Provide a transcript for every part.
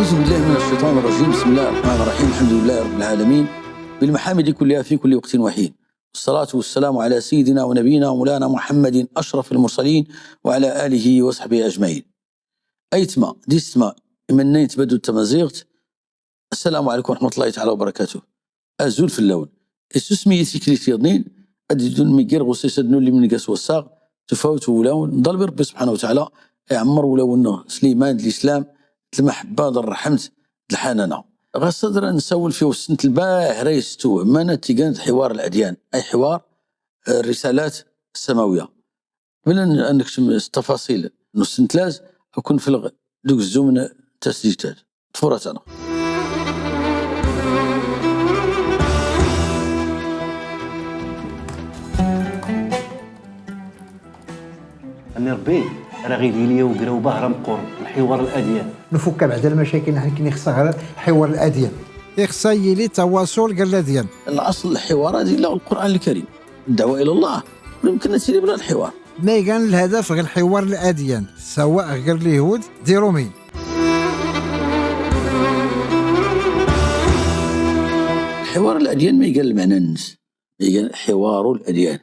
أعوذ بالله من الشيطان الرجيم. بسم الله الرحمن الرحيم. الحمد لله رب العالمين بالمحامد كلها في كل وقت وحين، والصلاة والسلام على سيدنا ونبينا ومولانا محمد أشرف المرسلين وعلى آله وصحبه أجمعين. أيتما ديستما إمنيت بدو التمازيغت. السلام عليكم ورحمة الله تعالى وبركاته. أزول في اللون السسمية تكليت يضنين أددون ميقير غصي سدنو اللي من قاس والساق تفاوت ولاون نضل بربي سبحانه وتعالى يعمر ولو سليمان الإسلام المحبة الرحمت الحنانة غصدر نسول في وسنة الباه ريستو مانا تيقان حوار الأديان، أي حوار الرسالات السماوية. بلا نكشم التفاصيل نسنة لاز أكون في دوك الزومن تسجيلات تفورتنا. أني ربي راه غيدير ليا وقراو باه مقور الحوار الأديان نفك بعد المشاكل اللي كاين خصها غير حوار الأديان، خصها يلي تواصل قال الأديان. الأصل الحوار هذه لا القرآن الكريم، الدعوة إلى الله يمكن نسير بلا الحوار. ما كان الهدف غير حوار الأديان سواء غير اليهود دي رومين. حوار الأديان ما يقال معنى الناس، ما يقال حوار الأديان.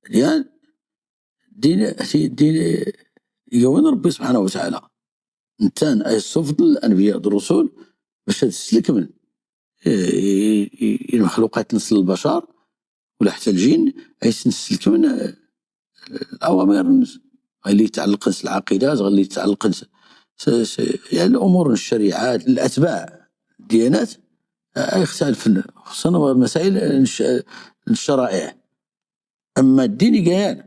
الأديان دين يقوين ربي سبحانه وتعالى انتان اي صفد الانبياء الرسل باش تسلك من المخلوقات نسل البشر ولا حتى الجن اي تسلك من الاوامر اللي يتعلق العقيدات اللي يتعلق يعني الامور الشريعات الاتباع الديانات يختلف خصوصا مسائل الشرائع. اما الدين يقيان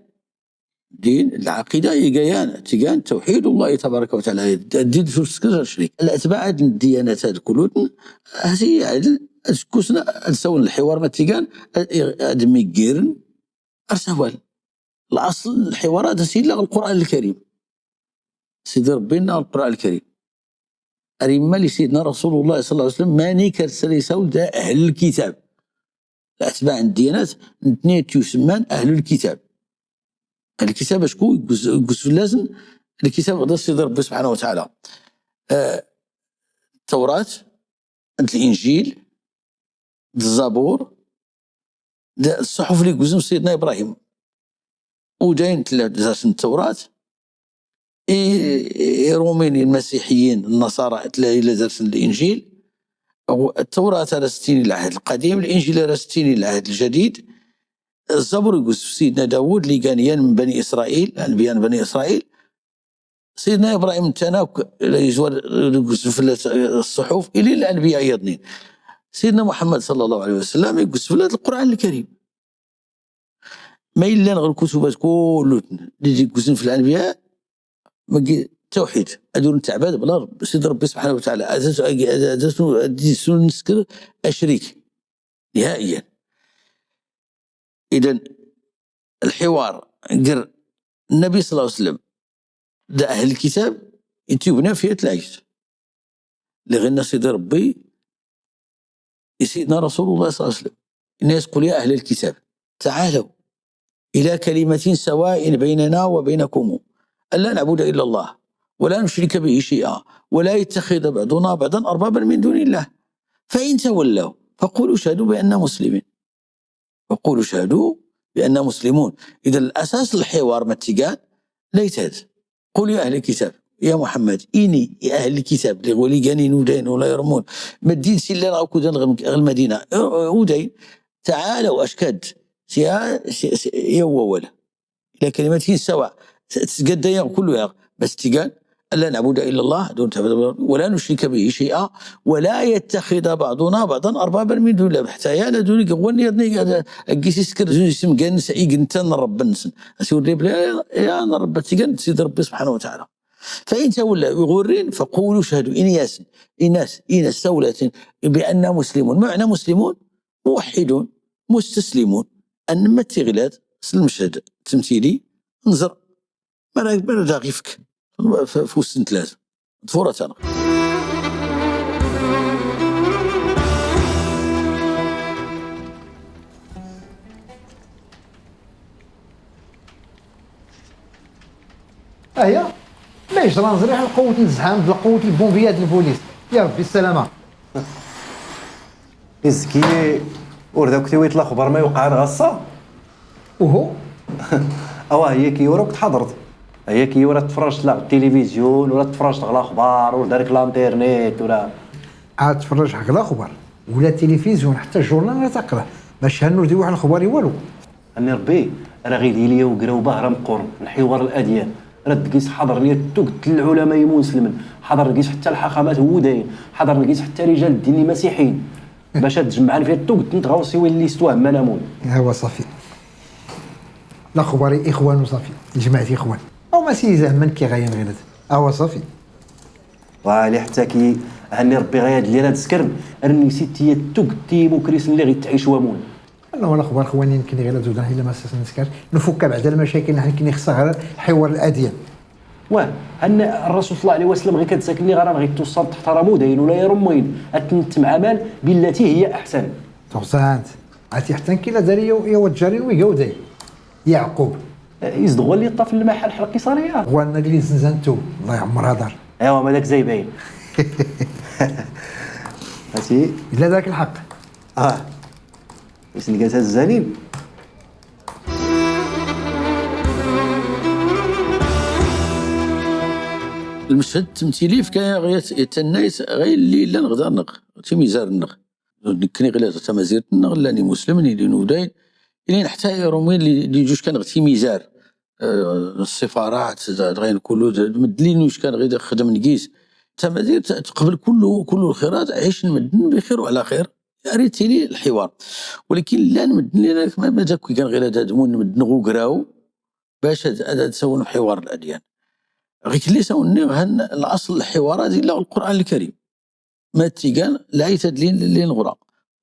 دين العقيدة يقيان تيقان توحيد الله تبارك وتعالى الدين في السكر الشريك الأتباع الديانات هاد كلهم هذه عدل كوسنا نسوي الحوار ما تيقان أدمي كيرن أرسوال. الأصل الحوار هذا سيد القرآن الكريم، سيد ربنا القرآن الكريم أريما لسيدنا رسول الله صلى الله عليه وسلم ماني كرسل يسول دا أهل الكتاب. الأتباع الديانات نتنيت يسمان أهل الكتاب. الكتاب شكو يقص لازم الكتاب غدا سيد ربي سبحانه وتعالى التوراة الإنجيل الزبور الصحف اللي يقصهم سيدنا إبراهيم وداين تلاش التوراة روميني المسيحيين النصارى إلى درس الإنجيل. التوراة على 60 العهد القديم، الإنجيل على 60 العهد الجديد. الزبور يقول سيدنا داود اللي كان من بني إسرائيل أنبياء بني إسرائيل. سيدنا إبراهيم تناك يقول في الصحف إلى الأنبياء يضنين. سيدنا محمد صلى الله عليه وسلم يقول في القرآن الكريم ما إلا غير الكتبات كلها اللي يقولون في الأنبياء توحيد أدور تعباد بلا رب سيد ربي سبحانه وتعالى أدرسوا نسكر أشريك نهائيا. إذن الحوار قر النبي صلى الله عليه وسلم دا أهل الكتاب يتيبنا فيها تلاجت لغينا سيد ربي سيدنا رسول الله صلى الله عليه وسلم الناس يقول يا أهل الكتاب تعالوا إلى كلمة سواء بيننا وبينكم ألا نعبد إلا الله ولا نشرك به شيئا ولا يتخذ بعضنا بعضا أربابا من دون الله فإن تولوا فقولوا شهدوا بأننا مسلمين وقولوا شهدوا بأننا مسلمون. إذا الأساس الحوار ما تيقان ليت قولوا يا أهل الكتاب يا محمد إني يا أهل الكتاب اللي ولي قانين ودين ولا يرمون ما الدين سيلا راكو غير المدينة ودين تعالوا أشكد يا ولا إلى كلمتين سواء تتقدى كلها بس تيقان ألا نعبد إلا الله دون ولا نشرك به شيئا ولا يتخذ بعضنا بعضا أربابا من دون الله حتى يا دوني قوني يدني قيسي سكر اسم جنس اي جنتن رب نسن اسير لي يا انا رب تيجن سيد ربي سبحانه وتعالى. فإن تولوا يغورين فقولوا شهدوا إناس سولة بأننا مسلمون. معنى مسلمون موحدون مستسلمون أن ما تغلاد المشهد تمثيلي نزر ما داغيفك في وسط ثلاثة تفورة أنا. ما يجرى نزريح القوة الزحام ديال قوة البومبيات البوليس يا ربي السلامه. إزكي ورداك تيويت الأخبار ما يوقع غصة. وهو هي كي وراك تحضرت، هي كي ورا تفرجت على التلفزيون ولا تفرجت على الأخبار ولا دارك الانترنت ولا عاد تفرج على الاخبار ولا التلفزيون حتى الجورنال لا تقرا باش هنردي واحد الاخبار والو. أني ربي راه غير ليا وقراو باه مقور الحوار الأديان، راه تقيس حضر لي توقت العلماء المسلمين، حضر نقيس حتى الحاخامات هودين، حضر نقيس حتى رجال الدين المسيحيين باش تجمعنا فيها توقت نتغوصيو اللي استواه ما نامون. هو صافي الاخبار اخوان وصافي جماعه اخوان او ما سي زعما كي غاين غير هو صافي. وعلي حتى كي هاني ربي غياد لي هاد السكرن راني نسيت هي توقت ديموكريس اللي غيتعيش وامون. انا الاخبار خواني يمكن غير زوج الا ما نسكرش نفك بعد المشاكل اللي يمكن خصها غير حوار الاديان. هن الرسول صلى الله عليه وسلم غير كتساكني غير غيتوصل تحترموا داين ولا يرمين اتنت مع مال بالتي هي احسن. توصلت عرفتي حتى كي داري يا ود جارين ويقودي يعقوب يصدغوا اللي طاف المحل حلق قصريه هو انا اللي زنزنتو الله يعمرها دار. ايوا ما داك زي باين. هاتي الا ذاك الحق واش لقيتها الزانين. المشهد التمثيلي كان غير الناس غير اللي لا نقدر نغ تيميزار النغ نكني غير تمازير النغ لاني مسلم اللي نوداي اللي حتى رومين اللي جوج كان غتي ميزار السفارات غير كله مدلين واش كان غير خدم نقيس تمازير تقبل كله الخيرات عيش نمدن بخير وعلى خير. ريتي لي الحوار ولكن لا نمدن لي ما داك كان غير هذا دمون نمدن غوكراو باش تسوون حوار الاديان غير اللي ساوني هن الاصل الحوارات الا القران الكريم ما تيقال لا يتدلين اللي نغرى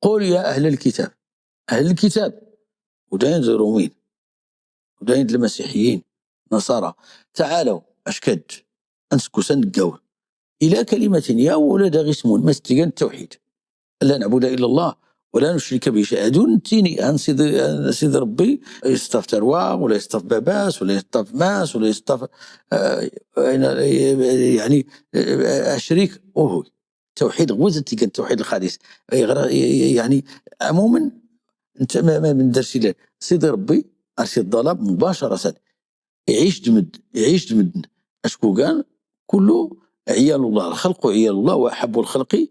قول يا اهل الكتاب اهل الكتاب وداين الرومين وداين المسيحيين نصارى تعالوا اشكد انسكو سنقاول الى كلمه يا ولد غسمون ما تيقال التوحيد لا نعبد الا الله ولا نشرك به شيئا دون تيني ان سيد ربي يصطف تروا ولا يصطف باباس ولا يصطف ماس ولا يصطف يعني الشريك وهو توحيد غوز تيقال التوحيد الخالص يعني عموما انت ما نديرش له سيد ربي ارشي الضلاب مباشره يعيش دمد اشكو كان كله عيال الله الخلق عيال الله واحب الخلق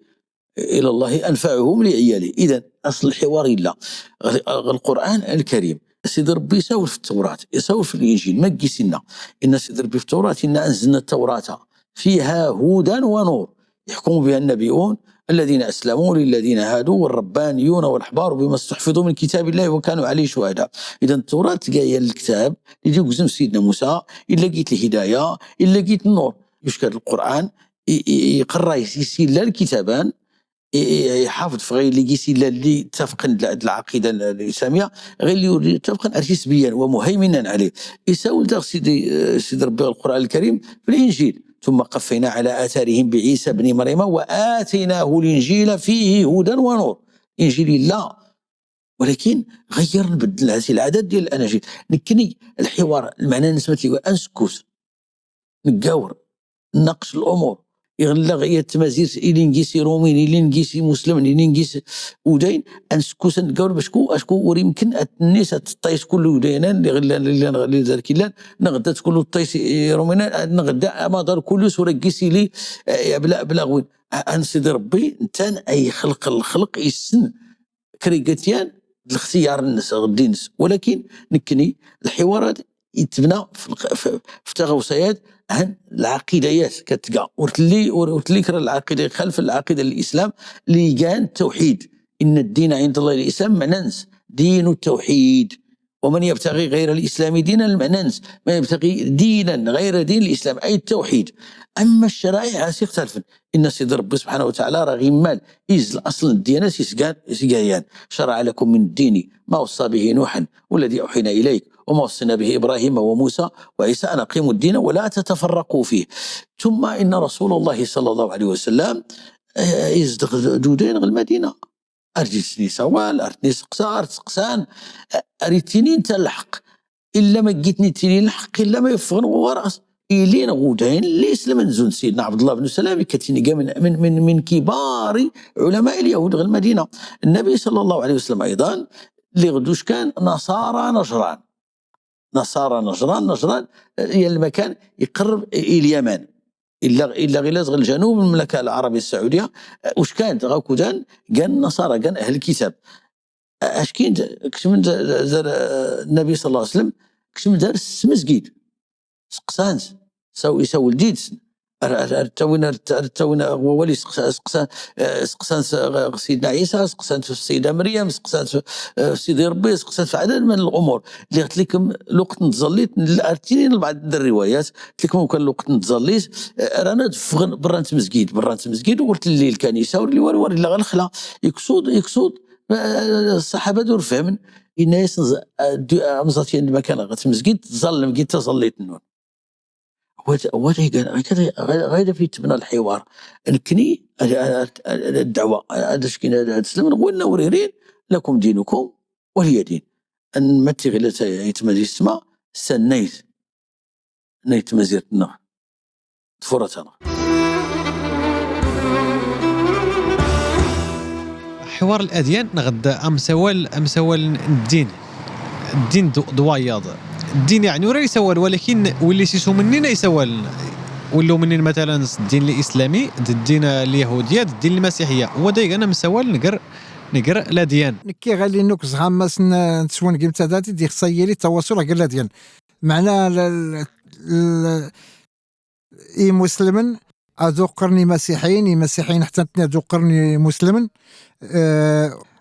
الى الله انفعهم لعياله. اذا اصل الحوار الا القران الكريم سيد ربي يسول في التوراه يسول في الانجيل ما قيسنا ان سيد ربي في التوراه انا انزلنا التوراه فيها هدى ونور يحكم بها النبيون الذين اسلموا للذين هادوا والربانيون والاحبار بما استحفظوا من كتاب الله وكانوا عليه شهداء. اذا التوراه هي الكتاب اللي يقسم سيدنا موسى الا لقيت الهدايه الا لقيت النور يشكر القران يقرا يسير لا الكتابان يحافظ في غير اللي قيسي اللي اتفق العقيده الاسلاميه غير اللي اتفق حسبيا ومهيمنا عليه يساول داغ سيدي ربي القران الكريم في الانجيل ثم قفينا على اثارهم بعيسى بن مريم واتيناه الانجيل فيه هدى ونور. انجيل لا ولكن غير نبدل هذه العدد ديال الاناجيل نكني الحوار المعنى نسمتي انسكوس نقاور نناقش الامور يغلق التمازير اللي نقيسي رومين اللي نقيسي مسلم اللي نقيس وداين انسكو سنقاول باشكو اشكو وري يمكن الناس تطيش كل ودينان اللي ذلك لا نغدا كل الطيس رومين نغدا مدار كل سوره قيسي لي بلا غوين ان سيدي ربي انت اي خلق الخلق يسن كريقتيان الاختيار الناس غدي الناس ولكن نكني الحوارات يتبنى في تغوصيات عن العقيديات كتلقى ورتلي كرا العقيده خلف العقيده الاسلام اللي كان التوحيد ان الدين عند الله الاسلام معنانس دين التوحيد ومن يبتغي غير الاسلام دينا المعنانس ما يبتغي دينا غير دين الاسلام اي التوحيد. اما الشرائع سيختلف ان سيدي ربي سبحانه وتعالى راه غيمال يزل اصل الديانات سيقايان شرع لكم من الدين ما وصى به نوحا والذي اوحينا اليك وما وصينا به ابراهيم وموسى وعيسى ان اقيموا الدين ولا تتفرقوا فيه. ثم ان رسول الله صلى الله عليه وسلم يزدغ دودين غ المدينه ارجسني سوال ارتني سقسار سقسان اريتيني انت الحق الا ما جيتني تيني الحق الا ما يفغن وراس إلين غودين اللي يسلم زون سيدنا عبد الله بن سلام كتيني جا من كبار علماء اليهود غير المدينة. النبي صلى الله عليه وسلم أيضا اللي غدوش كان نصارى نجران. نجران هي المكان يقرب إلى اليمن، إلا غير لازغ الجنوب من المملكة العربية السعودية. واش كانت غاكودان كان النصارى كان أهل الكتاب. اش كاين كشمن دار النبي صلى الله عليه وسلم كشمن دار مسجد سقسان يساو الديد التوين هو ولي سقسان سيدنا عيسى، سقسان في السيده مريم، سقسان في سيدي ربي، سقسان في عدد من الامور اللي قلت لكم الوقت نتزليت ارتيني بعض الروايات قلت لكم كان الوقت نتزليت رانا برانت مسجد وقلت لي الكنيسه واللي ورا غنخلا يقصد الصحابه دور فهمن الناس مزاتين المكان غت مسجد تظل مسجد تظليت النون غير في تبنى الحوار نكني الدعوه هذا شكين هذا السلام نقول وريرين لكم دينكم ولي دين ان متي غير يتمازي السماء سنيت نيت مزيرتنا تفرتنا. حوار الاديان نغد امسوال الدين ضواياض الدين يعني ورا يسوال، ولكن واللي سيسو منين يسوال ولو منين مثلا الدين الاسلامي الدين اليهوديه الدين المسيحيه ودايق انا مسوال نقر لا ديان نكي غالي نوك زغامس نتسوان قيمت ذاتي دي خصيلي التواصل غير لا ديان معناه اي مسلمن اذوقرني مسيحيين حتى اذوقرني مسلمن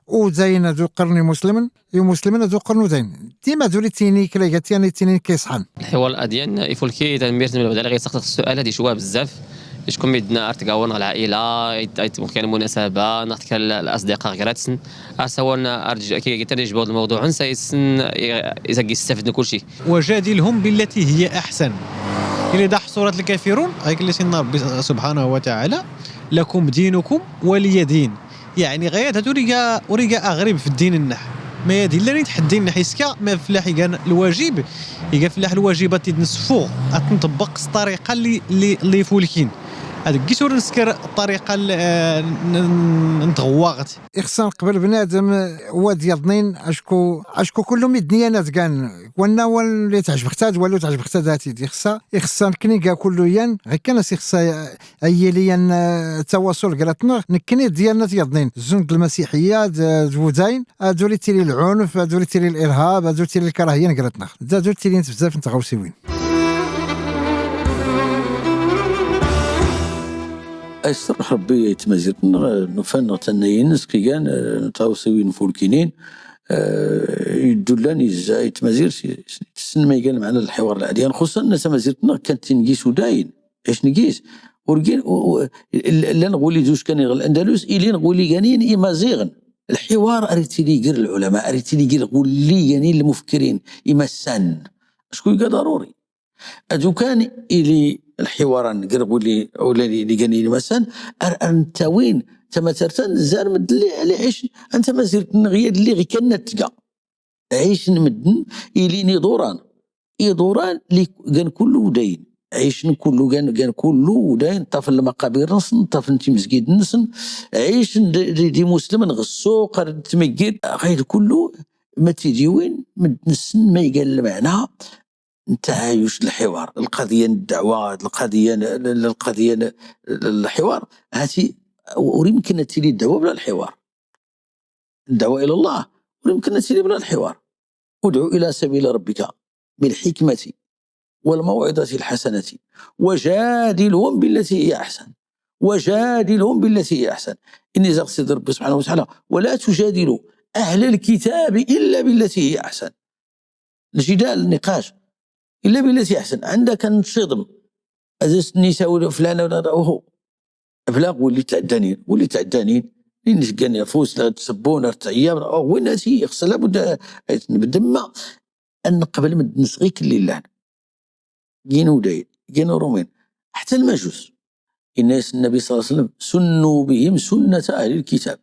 وزين ذكرني مسلما مسلما ذكرني زين ديما دولي تيني كلاياتي انا تيني كيصحن الحوار الاديان يفولكي تنميرت من بدل غير سقط السؤال هذه شويه بزاف شكون ميدنا ارتقاون العائله ممكن مناسبه نحكي الاصدقاء غيراتسن اسوالنا ارجع كي تنجبوا الموضوع نسيسن اذا يستفدنا كل شيء وجادلهم بالتي هي احسن. إلى دح سورة الكافرون هيك اللي سيدنا ربي سبحانه وتعالى لكم دينكم ولي دين، يعني غاية وريقا أغرب في الدين النح ما يدي إلا نتحدي النح يسكا ما فلاح يقان الواجب يقا فلاح الواجبات تنسفوغ أتنطبق الطريقة اللي يفولكين هذا كيسور نسكر الطريقة نتغواغت إخسان قبل بنادم واد يضنين أشكو كلهم يدنيانات كان وانا واللي تعجب اختاد ولو تعجب اختاد هاتي دي إخسان كنيقا كله ين غير كان إخسا أيليان التواصل قراتنا نكني ديالنا يضنين الزند المسيحية زوزين دولي تيري العنف دولي تيري الإرهاب دولي تيري الكراهية قراتنا دولي تيري بزاف نتغوسيوين. أسترح ربي يتمازير نفن تنينس كيان تاوسوين فولكينين يدلان يتمازير تسن ما يقال معنا الحوار الأديان خصوصا الناس مازيرتنا كانت تنقيس وداين ايش نقيس ورقين لا نقولي زوج كان الأندلس إلي نقولي قانين إمازيغن الحوار أريتي لي غير العلماء أريتي لي غير قولي يعني المفكرين إما السن شكون يقال ضروري أدو كان إلي الحواران قربوا ولا اللي قاني مثلا انت وين تما ترتن زار مدلي على عيش انت ما زرت غير اللي غي كان تلقى عيش نمدن اليني دوران اللي كان كله وداين عيش كله كان كله وداين طاف المقابر نصن طاف انت مسجد نصن عيش دي مسلم نغسو قرد تمجد غير كله ما تيجي وين مدنسن ما يقال معنا تعايش الحوار القضية الدعوة القضية الحوار هاتي ويمكن تيلي الدعوة بلا الحوار الدعوة إلى الله ويمكن تيلي بلا الحوار ادعو إلى سبيل ربك بالحكمة والموعظة الحسنة وجادلهم بالتي هي أحسن إني زغسد ربي سبحانه وتعالى ولا تجادلوا أهل الكتاب إلا بالتي هي أحسن. الجدال النقاش إلا بالتي أحسن. عندك نصدم أزس النساء فلانة ولا هو أبلاغ واللي تعدانين اللي كان يفوز لا تسبون ارتعيام وين هاتي يخص لابد بدما أن قبل ما نسغيك لله جينو دايد جينو رومين حتى المجوس الناس النبي صلى الله عليه وسلم سنوا بهم سنة أهل الكتاب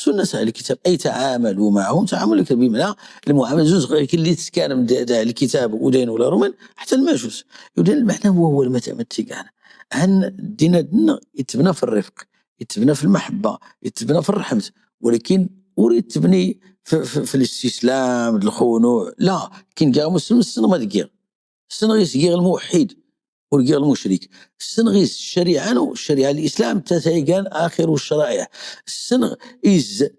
سنة أهل الكتاب أي تعاملوا معهم تعامل بمعنى المعاملة زوج اللي تسكان من الكتاب ودين ولا رومان حتى المجوس يودين المعنى هو المتمتع عن ديننا يتبنى في الرفق، يتبنى في المحبة، يتبنى في الرحمة، ولكن أريد تبني في الاستسلام الخنوع. لا، كاين كاع مسلم السن ما دقيق السن غير يسقيغ الموحد ورقيغ المشرك، السن غير الشريعة الإسلام تتيقان آخر الشرائع، السن إز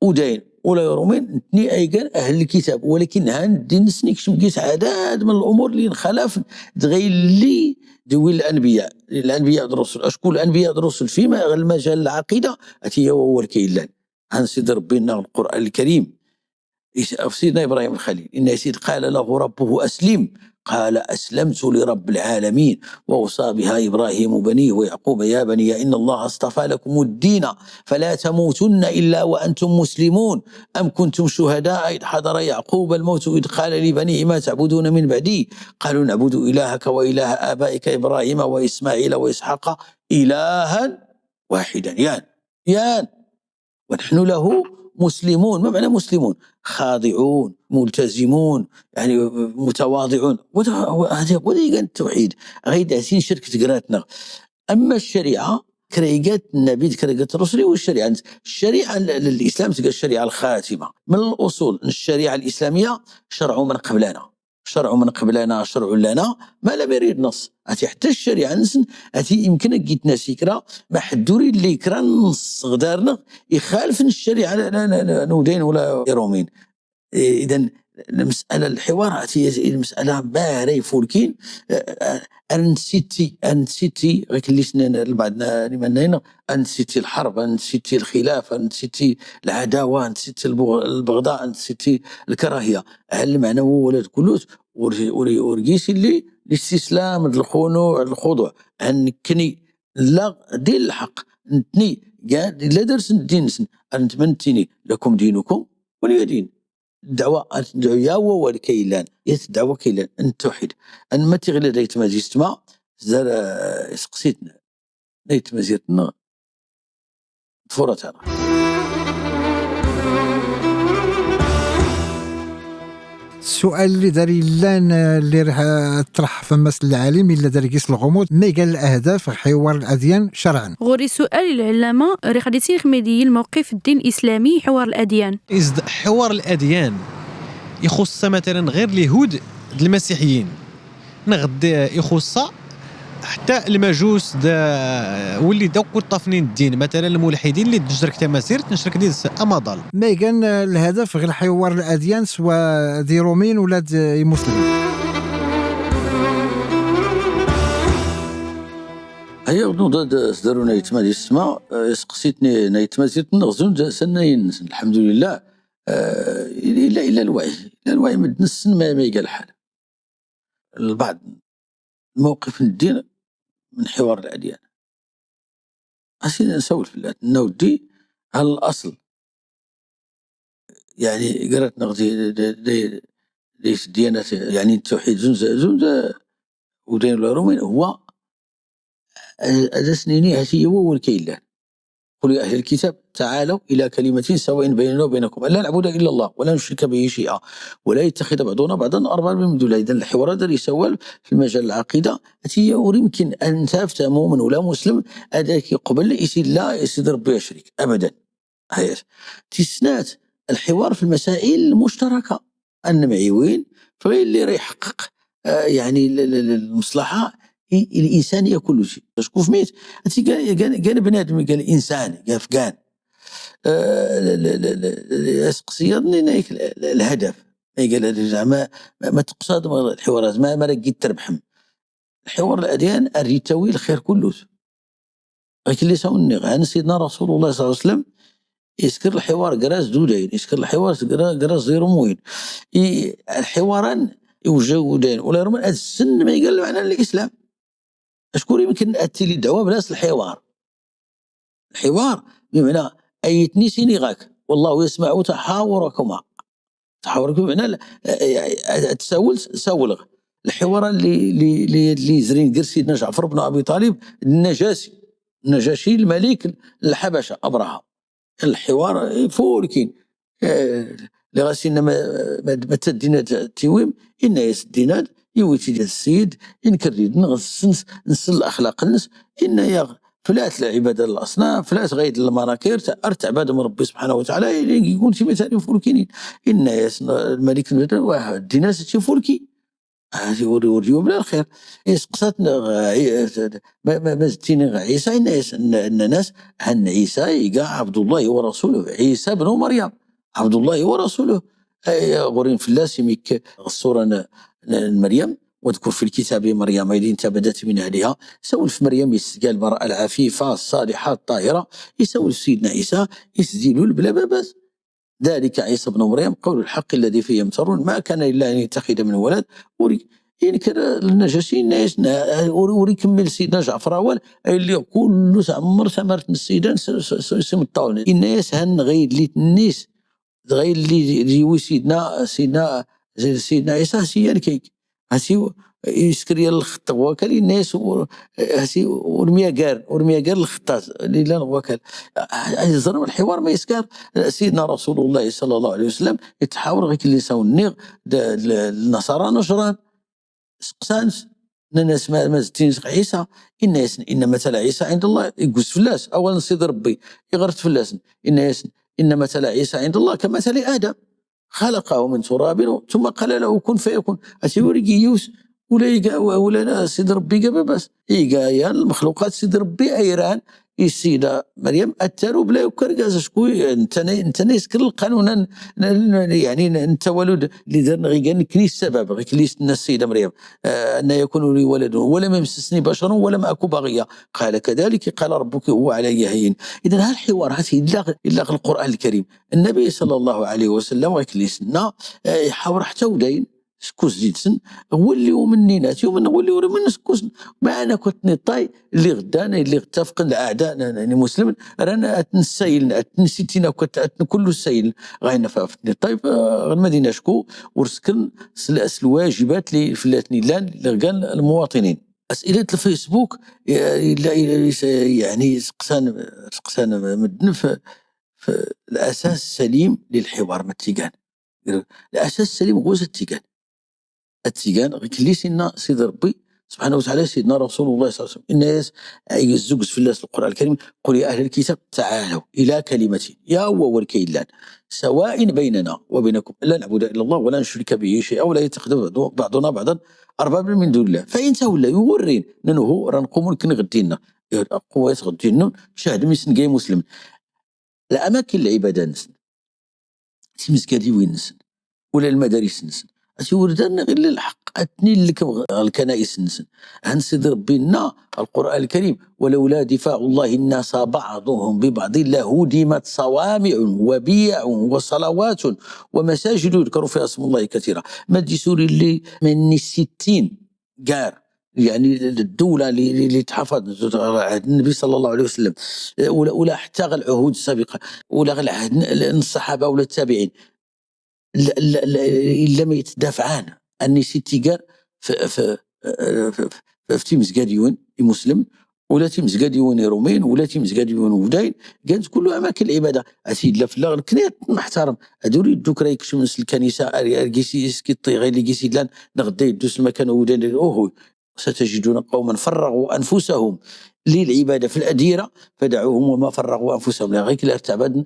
ودين ولا يرومين نتني أيقان أهل الكتاب، ولكن هاندي نسنيك شمكيس عدد من الأمور اللي نخالف دغير اللي دوي الأنبياء الرسل. أشكون الأنبياء الرسل فيما المجال العقيدة أتي هو الكيلان عن سيد ربنا القرآن الكريم. سيدنا إبراهيم الخليل إن سيد قال له ربه أسلم قال أسلمت لرب العالمين، ووصى بها إبراهيم بنيه ويعقوب يا بني إن الله اصطفى لكم الدين فلا تموتن إلا وأنتم مسلمون أم كنتم شهداء إذ حضر يعقوب الموت إذ قال لبنيه ما تعبدون من بعدي قالوا نعبد إلهك وإله آبائك إبراهيم وإسماعيل وإسحاق إلها واحدا يان ونحن له مسلمون. ما معنى مسلمون؟ خاضعون ملتزمون يعني متواضعون. هذا هو التوحيد غير داسين شرك تقراتنا. أما الشريعة كريقات النبي كريقات الرسل والشريعة الإسلام تلقى الشريعة الخاتمة من الأصول. الشريعة الإسلامية شرع من قبلنا شرع لنا ما لم يريد نص. حتى الشريعة نسن يمكن جيت ناس يكرا ما حدوري اللي يكرا نص غدارنا يخالف الشريعة نودين ولا يرومين. إذن المسألة الحوار المسألة باري فولكين أنسيتي غيكليش بعدنا لمن هنا أنسيتي الحرب أنسيتي الخلاف أنسيتي العداوة أنسيتي البغضاء أنسيتي الكراهية. هل معنى هو ولاد كلوت ورقيس اللي الاستسلام الخضوع أنكني لا دين الحق نتني قاعد لا درس الدين أنتمنتني لكم دينكم ولي دين. الدعوة ياوى والكيلان الدعوة كيلان أن توحد أن ما تغلى دايت مازيستما زال سقسيتنا دايت مازيتنا فرتنا. السؤال اللي داري لان اللي راح طرح فماس العالم الا داري قيس الغموض ما قال الاهداف حوار الاديان شرعا. غوري سؤال العلامه راه غادي يصير خميدي الموقف الدين الاسلامي حوار الاديان. حوار الاديان يخص مثلا غير اليهود المسيحيين نغد يخص حتى المجوس واللي دوك طافنين الدين مثلا الملحدين اللي تشرك تماسير تنشرك ديس اماضل. ما كان الهدف غير حوار الاديان سواء دي رومين ولا دي مسلمين. هيا نوض صدروا نايتما ديال السماء سقسيتني نايتما زيت نغزون سنين الحمد لله الا الوعي مد السن ما يقال الحال. البعض الموقف الدين من حوار الأديان أسينا نسولف في نودي هل الأصل يعني قرأت نغزي ليش ديانات يعني التوحيد زنزة ودين الرومين هو أدسنيني هاتي هو والكيلان قل يا أهل الكتاب تعالوا إلى كلمة سواء بيننا وبينكم ألا نعبد إلا الله ولا نشرك به شيئا ولا يتخذ بعضنا بعضا أربابا من دون الله. إذن الحوار هذا يسول في المجال العقيدة التي يمكن أن تفتى مؤمن ولا مسلم هذاك قبل يسير لا يسير ربي يشرك أبدا. هي تسنات الحوار في المسائل المشتركة النمعيوين فهي اللي راح يحقق يعني المصلحة الإنسانية كل شيء. شكون في ميت قال بنادم قال إنسان قال أفغان سقسيضني الهدف قال ما تقصد الحوارات ما رقيت تربحهم. الحوار الأديان الريتوي الخير كله لكن ليس عن سيدنا رسول الله صلى الله عليه وسلم يسكر الحوار قراص دودين يسكر الحوار قراص زيروموين الحواران يوجودين ولا يرمون السن ما يقال معنى الإسلام. أشكون يمكن أتي لي الدعوة بلاس الحوار بمعنى أيتني سينيغاك والله يسمع تحاوركما بمعنى سولغ الحوار اللي زرين قر سيدنا جعفر بن أبي طالب النجاشي الملك الحبشة أبرهة الحوار فوركين لغاسينا ما تدينا تيويم إن يسديناد يويتي السيد إن كريد نغسنس نسل الأخلاق الناس إن يغ فلات العبادة الأصنام فلات غايد المراكير أرتعباد من ربي سبحانه وتعالى يقول تي مثالي فوركين إن الملك الديناس تي فوركي هذه وريو بلا الخير يسقساتنا ما زدتيني عيسى إن الناس أن عيسى يقع عبد الله ورسوله عيسى بن مريم عبد الله ورسوله غورين في الله سميك الصورة مريم واذكر في الكتاب مريم إذ انتبذت من أهلها سولف مريم يسقى المرأة العفيفة الصالحة الطاهرة يسولف سيدنا عيسى يسديلوا بلا باباس ذلك عيسى بن مريم قول الحق الذي فيه يمترون ما كان إلا أن يتخذ من ولد يعني كان النجاشي الناس وريكمل سيدنا جعفر أول اللي كل عمر ثمرت السيدان سم الطاولة الناس هن غير اللي الناس غير اللي يوي سيدنا عيسى سيان كيك هسي يسكري الخط وكل الناس هسي ورميا قار الخطاز اللي لا وكل زرم الحوار ما يسكر سيدنا رسول الله صلى الله عليه وسلم يتحاور غير اللي ساو النيغ النصارى نجران سقسانس الناس ما زتين عيسى إن مثل عيسى عند الله يقوس فلاس أولا سيد ربي يغرت فلاس إن مثل عيسى عند الله كمثل آدم خلقه من تراب ثم قال له كن فيكون أسيوريكي يوس ولا سيد ربي قبل بس يا المخلوقات سيد ربي أيران السيدة مريم أتارو بلا يكرقاز شكوي انت يسكر القانون يعني انت ولد اللي درنا غير كليس السبب غير كليس السيدة مريم أن يكون لي ولد ولم يمسسني بشر ولم أكو بغيا قال كذلك قال ربك هو علي هين. إذا هالحوار هذه إلا القرآن الكريم النبي صلى الله عليه وسلم غير كليسنا يحاور حتى ودين سكوس جيتسن هو اللي ومني ناس يوم هو اللي وري من سكوس معنا كنت نطاي اللي غدانا اللي اتفق الاعداء يعني مسلم رانا اتنسيل اتنسيتينا كنت كل السيل غاينا فافتني طيب المدينه شكو ورسكن الواجبات اللي فلاتني لان لقال المواطنين اسئله الفيسبوك يعني سقسان مدن في الاساس السليم للحوار متيقان الاساس السليم هو التيجان كلي سيدنا سيد ربي سبحانه وتعالى سيدنا رسول الله صلى الله عليه وسلم الناس يزوج في الله القرآن الكريم قل يا أهل الكتاب تعالوا إلى كلمة يا هو الكيلان سواء بيننا وبينكم لا نعبد إلا الله ولا نشرك به شيئا ولا يتخذ بعضنا بعضا أربابا من دون الله فإن تولى يورين ننهو رنقوم لكن غدينا قوات غدينا شاهد مسن جاي مسلم الأماكن العبادة نسن تمسكادي وين نسن ولا المدارس نسن أتوردنا غير الحق أتني لك الكنائس نسن هنسد ربنا القرآن الكريم ولولا دفاع الله الناس بعضهم ببعض لهدمت صوامع وبيع وصلوات ومساجد يذكر فيها اسم الله كثيرا ما تجي سوري اللي من 60 قار يعني الدولة اللي تحفظ عهد النبي صلى الله عليه وسلم ولا حتى العهود السابقة ولا العهد الصحابة ولا التابعين لم يتدافعان أني ستيقار في تيمز قاديون مسلم ولا تيمز قاديون رومين ولا تيمز قاديون وداين كانت كله أماكن العبادة أسيد لا في اللغة كنيت محترم أدوري الدوك رايك شو من الكنيسة أرجيسي يسكي غير اللي جيسي لان نغدي يدوس المكان وداين أوه ستجدون قوما فرغوا أنفسهم للعبادة في الأديرة فدعوهم وما فرغوا أنفسهم لا غير ارتعباد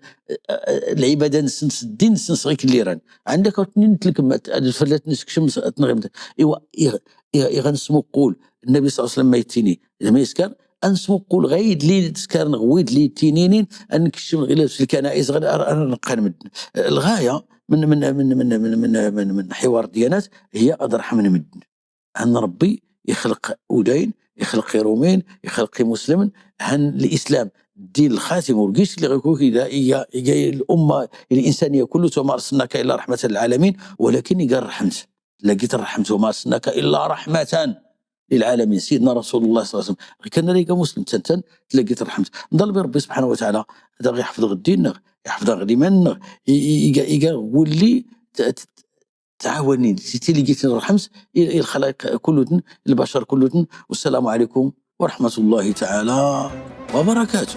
العبادة نسنس الدين نسنس غير الليران عندك اثنين تلك فلات نسك شمس أتنغمت يغنسمو قول النبي صلى الله عليه وسلم ما يتيني لما يسكر أنسمو قول غيد لي تسكر نغويد لي تينينين أنك شم غير في الكنائس غير أنا نقان الغاية من حوار الديانات هي أضرح من مدن أن ربي يخلق ودين يخلق رومين يخلق مسلم عن الإسلام الدين الخاتم والقيس اللي غيكون إذا إجا الأمة الإنسانية كله وما أرسلناك إلا رحمة للعالمين ولكن يقال رحمت لقيت الرحمة وما أرسلناك إلا رحمة للعالمين سيدنا رسول الله صلى الله عليه وسلم كان لقى مسلم تنتن لقيت الرحمة نضل بربي سبحانه وتعالى هذا يحفظ الدين يحفظ غريمان يجا واللي تعاونين سيتي اللي جيت الرحمس الخلائق كلهم البشر كلهم والسلام عليكم ورحمة الله تعالى وبركاته.